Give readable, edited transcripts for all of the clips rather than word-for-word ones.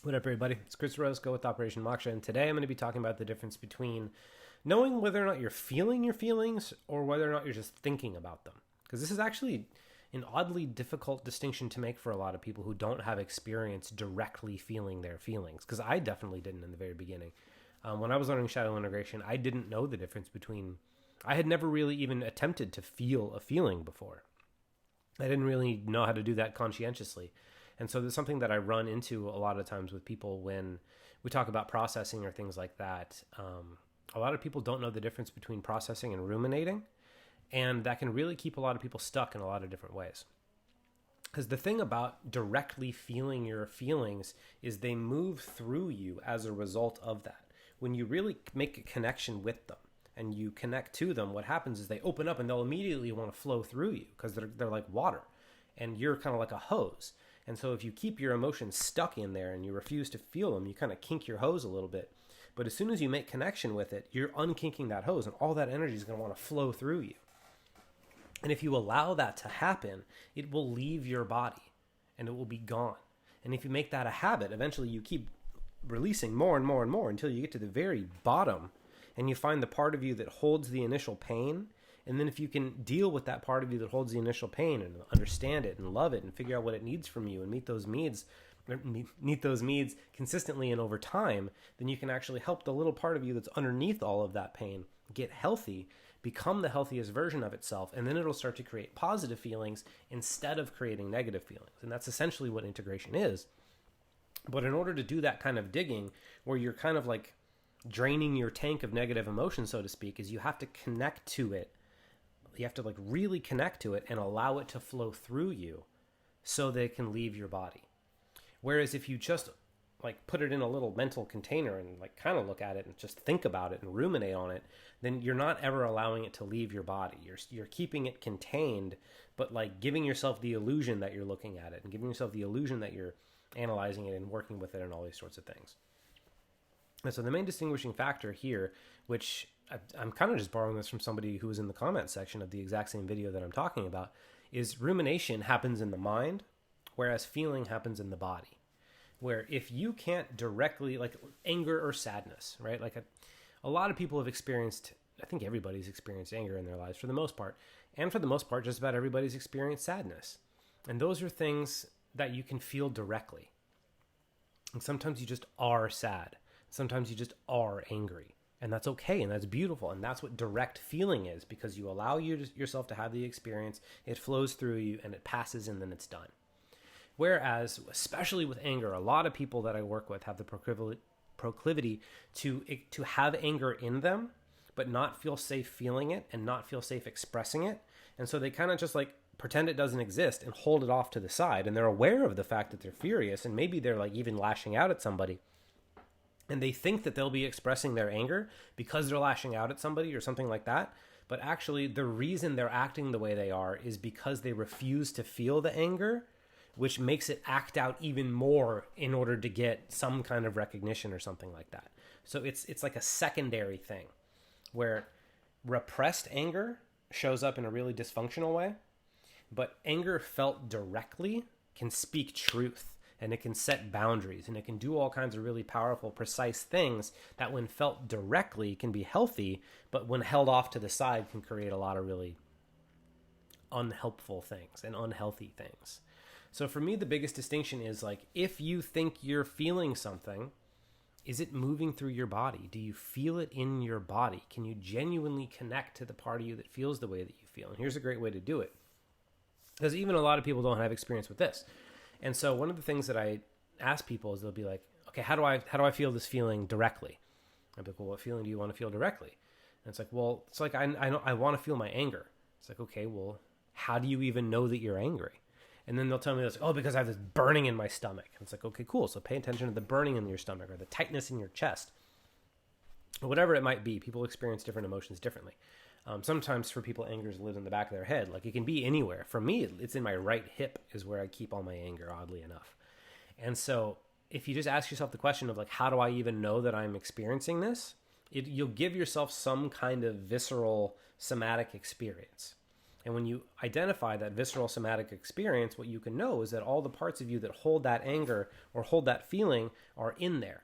What up, everybody? It's Chris Roscoe with Operation Moksha, and today I'm going to be talking about the difference between knowing whether or not you're feeling your feelings or whether or not you're just thinking about them. Because this is actually an oddly difficult distinction to make for a lot of people who don't have experience directly feeling their feelings. Because I definitely didn't in the very beginning. When I was learning shadow integration, I didn't know the difference between... I had never really even attempted to feel a feeling before. I didn't really know how to do that conscientiously. And so there's something that I run into a lot of times with people when we talk about processing or things like that. A lot of people don't know the difference between processing and ruminating, and that can really keep a lot of people stuck in a lot of different ways. Because the thing about directly feeling your feelings is they move through you as a result of that. When you really make a connection with them and you connect to them, what happens is they open up and they'll immediately want to flow through you because they're like water and you're kind of like a hose. And so if you keep your emotions stuck in there and you refuse to feel them, you kind of kink your hose a little bit. But as soon as you make connection with it, you're unkinking that hose and all that energy is going to want to flow through you. And if you allow that to happen, it will leave your body and it will be gone. And if you make that a habit, eventually you keep releasing more and more and more until you get to the very bottom and you find the part of you that holds the initial pain. And then if you can deal with that part of you that holds the initial pain and understand it and love it and figure out what it needs from you and meet those needs consistently and over time, then you can actually help the little part of you that's underneath all of that pain get healthy, become the healthiest version of itself, and then it'll start to create positive feelings instead of creating negative feelings. And that's essentially what integration is. But in order to do that kind of digging, where you're kind of like draining your tank of negative emotion, so to speak, is you have to connect to it. You have to like really connect to it and allow it to flow through you so that it can leave your body. Whereas if you just like put it in a little mental container and like kind of look at it and just think about it and ruminate on it, then you're not ever allowing it to leave your body. You're keeping it contained, but like giving yourself the illusion that you're looking at it and giving yourself the illusion that you're analyzing it and working with it and all these sorts of things. And so the main distinguishing factor here, which I'm kind of just borrowing this from somebody who was in the comment section of the exact same video that I'm talking about, is rumination happens in the mind, whereas feeling happens in the body. Where if you can't directly, like anger or sadness, right? Like a lot of people have experienced, I think everybody's experienced anger in their lives for the most part. And for the most part, just about everybody's experienced sadness. And those are things that you can feel directly. And sometimes you just are sad. Sometimes you just are angry. And that's okay, and that's beautiful, and that's what direct feeling is, because you allow yourself to have the experience, it flows through you, and it passes, and then it's done. Whereas, especially with anger, a lot of people that I work with have the proclivity to have anger in them, but not feel safe feeling it, and not feel safe expressing it, and so they kind of just like pretend it doesn't exist and hold it off to the side, and they're aware of the fact that they're furious, and maybe they're like even lashing out at somebody. And they think that they'll be expressing their anger because they're lashing out at somebody or something like that. But actually, the reason they're acting the way they are is because they refuse to feel the anger, which makes it act out even more in order to get some kind of recognition or something like that. So it's like a secondary thing where repressed anger shows up in a really dysfunctional way, but anger felt directly can speak truth. And it can set boundaries, and it can do all kinds of really powerful, precise things that when felt directly can be healthy, but when held off to the side can create a lot of really unhelpful things and unhealthy things. So for me, the biggest distinction is like, if you think you're feeling something, is it moving through your body? Do you feel it in your body? Can you genuinely connect to the part of you that feels the way that you feel? And here's a great way to do it. Because even a lot of people don't have experience with this. And so one of the things that I ask people is they'll be like, okay, how do I feel this feeling directly? I'm like, well, what feeling do you want to feel directly? And it's like, well, it's like, I want to feel my anger. It's like, okay, well, how do you even know that you're angry? And then they'll tell me this, oh, because I have this burning in my stomach. And it's like, okay, cool. So pay attention to the burning in your stomach or the tightness in your chest. Or whatever it might be. People experience different emotions differently. Sometimes for people, anger lives in the back of their head. Like it can be anywhere. For me, it's in my right hip is where I keep all my anger, oddly enough. And so if you just ask yourself the question of like, how do I even know that I'm experiencing this? You'll give yourself some kind of visceral somatic experience. And when you identify that visceral somatic experience, what you can know is that all the parts of you that hold that anger or hold that feeling are in there.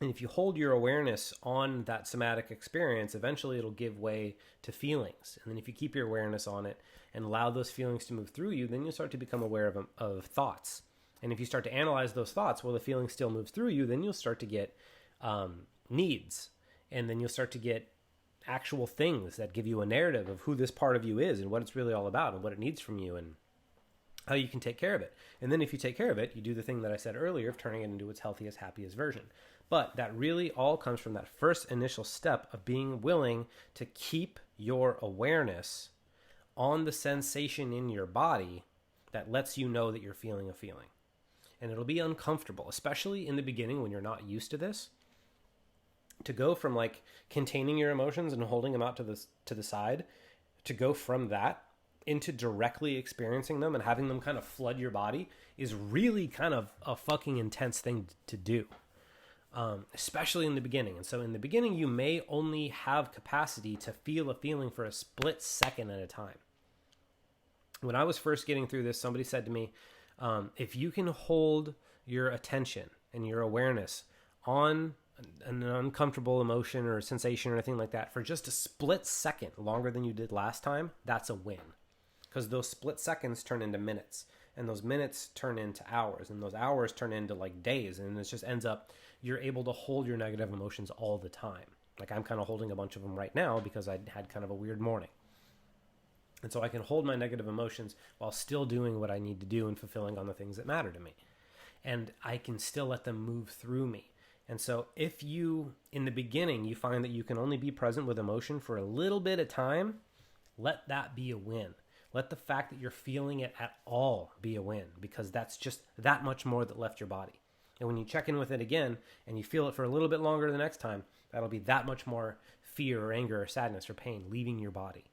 And if you hold your awareness on that somatic experience, eventually it'll give way to feelings. And then if you keep your awareness on it and allow those feelings to move through you, then you'll start to become aware of thoughts. And if you start to analyze those thoughts while the feeling still moves through you, then you'll start to get needs. And then you'll start to get actual things that give you a narrative of who this part of you is and what it's really all about and what it needs from you and how you can take care of it. And then if you take care of it, you do the thing that I said earlier of turning it into its healthiest, happiest version. But that really all comes from that first initial step of being willing to keep your awareness on the sensation in your body that lets you know that you're feeling a feeling. And it'll be uncomfortable, especially in the beginning when you're not used to this. To go from like containing your emotions and holding them out to the side, to go from that into directly experiencing them and having them kind of flood your body is really kind of a fucking intense thing to do. Especially in the beginning. And so in the beginning, you may only have capacity to feel a feeling for a split second at a time. When I was first getting through this, somebody said to me, if you can hold your attention and your awareness on an uncomfortable emotion or sensation or anything like that for just a split second longer than you did last time, that's a win. Because those split seconds turn into minutes, and those minutes turn into hours, and those hours turn into like days, and it just ends up you're able to hold your negative emotions all the time. Like I'm kind of holding a bunch of them right now because I had kind of a weird morning. And so I can hold my negative emotions while still doing what I need to do and fulfilling on the things that matter to me. And I can still let them move through me. And so if you, in the beginning, you find that you can only be present with emotion for a little bit of time, let that be a win. Let the fact that you're feeling it at all be a win, because that's just that much more that left your body. And when you check in with it again and you feel it for a little bit longer the next time, that'll be that much more fear or anger or sadness or pain leaving your body.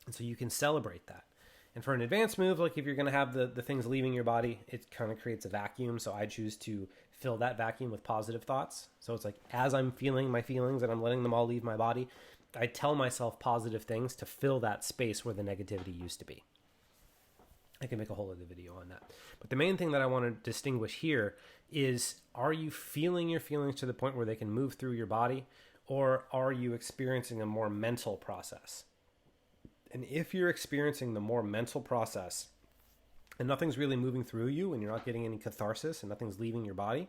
And so you can celebrate that. And for an advanced move, like if you're going to have the things leaving your body, it kind of creates a vacuum. So I choose to fill that vacuum with positive thoughts. So it's like as I'm feeling my feelings and I'm letting them all leave my body, I tell myself positive things to fill that space where the negativity used to be. I can make a whole other video on that. But the main thing that I want to distinguish here is, are you feeling your feelings to the point where they can move through your body, or are you experiencing a more mental process? And if you're experiencing the more mental process and nothing's really moving through you and you're not getting any catharsis and nothing's leaving your body,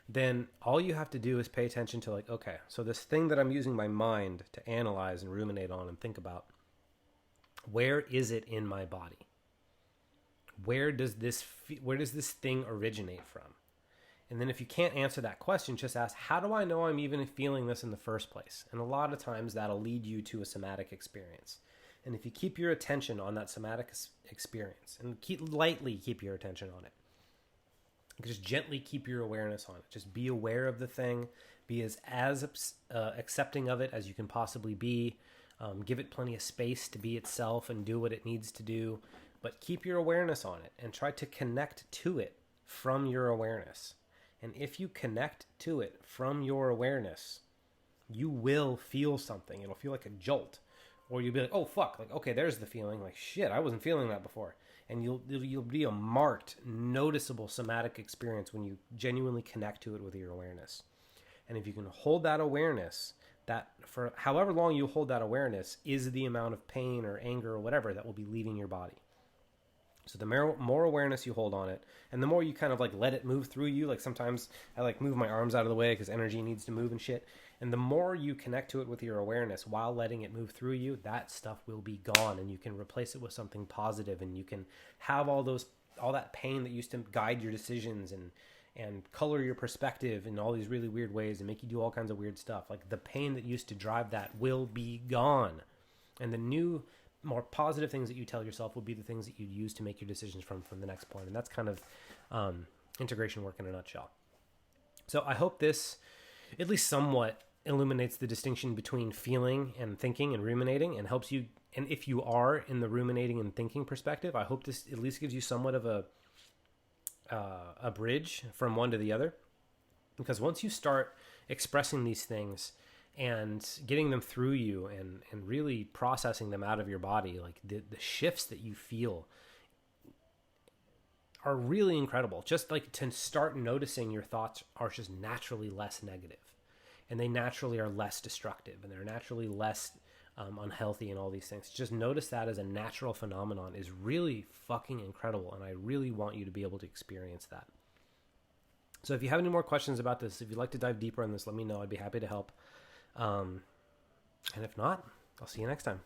then all you have to do is pay attention to like, okay, so this thing that I'm using my mind to analyze and ruminate on and think about, where is it in my body? Where does this thing originate from? And then if you can't answer that question, just ask, how do I know I'm even feeling this in the first place? And a lot of times that'll lead you to a somatic experience. And if you keep your attention on that somatic experience and lightly keep your attention on it, just gently keep your awareness on it. Just be aware of the thing. Be as accepting of it as you can possibly be. Give it plenty of space to be itself and do what it needs to do. But keep your awareness on it and try to connect to it from your awareness. And if you connect to it from your awareness, you will feel something. It'll feel like a jolt. Or you'll be like, oh, fuck. Like, okay, there's the feeling. Like, shit, I wasn't feeling that before. And you'll be a marked, noticeable somatic experience when you genuinely connect to it with your awareness. And if you can hold that awareness, that for however long you hold that awareness is the amount of pain or anger or whatever that will be leaving your body. So the more awareness you hold on it, and the more you kind of like let it move through you, like sometimes I like move my arms out of the way because energy needs to move and shit. And the more you connect to it with your awareness while letting it move through you, that stuff will be gone, and you can replace it with something positive, and you can have all that pain that used to guide your decisions and color your perspective in all these really weird ways and make you do all kinds of weird stuff. Like the pain that used to drive that will be gone. And the new, more positive things that you tell yourself will be the things that you use to make your decisions from the next point. And that's kind of integration work in a nutshell. So I hope this at least somewhat illuminates the distinction between feeling and thinking and ruminating, and helps you. And if you are in the ruminating and thinking perspective, I hope this at least gives you somewhat of a bridge from one to the other. Because once you start expressing these things and getting them through you and really processing them out of your body, like the shifts that you feel are really incredible. Just like to start noticing your thoughts are just naturally less negative, and they naturally are less destructive, and they're naturally less unhealthy, and all these things. Just notice that as a natural phenomenon is really fucking incredible, and I really want you to be able to experience that. So if you have any more questions about this, if you'd like to dive deeper on this, let me know. I'd be happy to help. And if not, I'll see you next time.